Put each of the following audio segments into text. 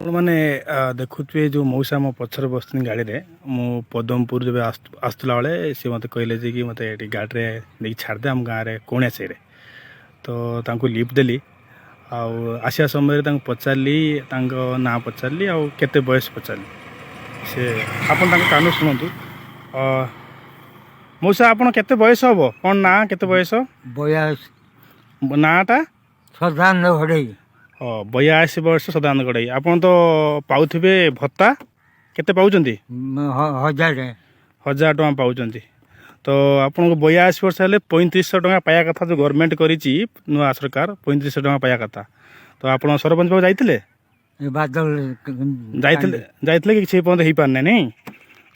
मैंने देखुए जो मौसा मो पछर बस गाड़ी में मु पदमपुर जब आसला बेले सी मत कहले कि मत गाड़ी में नहीं छाड़दे आम गाँव में कौन से तो लिफ्ट देली आसिया समय पचारि ना पचारि आते बयस पचारि से आप कान शुणु मौसा आप केते बयस हम कौन ना केते बयस बयास नाटा सदानंद घड़ई 82 वर्ष सदानंद गड़ाई आप तो पाउथिबे भत्ता केते पाउचंती 1000 टका पाउचंती तो आपन को 82 वर्ष हेले 3500 टका पाया कथा जो गवर्नमेंट करिछि नुआ सरकार 3500 टका पाया कथा तो आपन सरपंच पाव जाइतिले बादल जाइतिले कि छै पन हेई पारने नहीं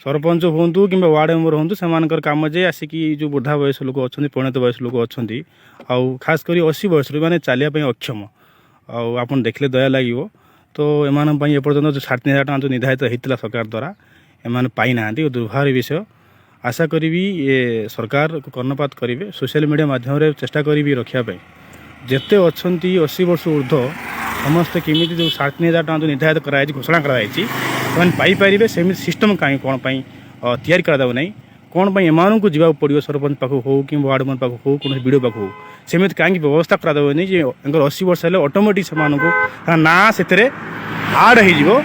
सरपंच होंतु कि वार्ड मेंबर होंतु सेमानकर काम जे आसिकी जो बुढ़ा बयस लोक अच्छे परिणत बयस लोक अच्छे आउ खास करी 80 वर्ष माने चलिया अक्षम आप देखले दया लगे तो एम एपर्तंत जो 3,500 टका जो निर्धारित होता सरकार द्वारा एम पाई ना दुर्भाग्य विषय आशा करी ये सरकार कर्णपात करेंगे सोशल मीडिया माध्यम चेष्टा करी रखापी जिते अच्छा 80 वर्ष ऊर्ध समस्ते केमी जो 3,500 टका जो निर्धारित कराई घोषणा कराई से पाइपर सेम सिस्टम कहीं कौन तैयारी कराऊ ना कौन एम को जावाक पड़ो सरपंच पाखक हो कि वार्ड मेंबर पाखक हो कौन वीडियो पाखक हो सेमती कहीं व्यवस्था कराऊनी 80 वर्ष हेल्ले ऑटोमेटिक से ना से आड हो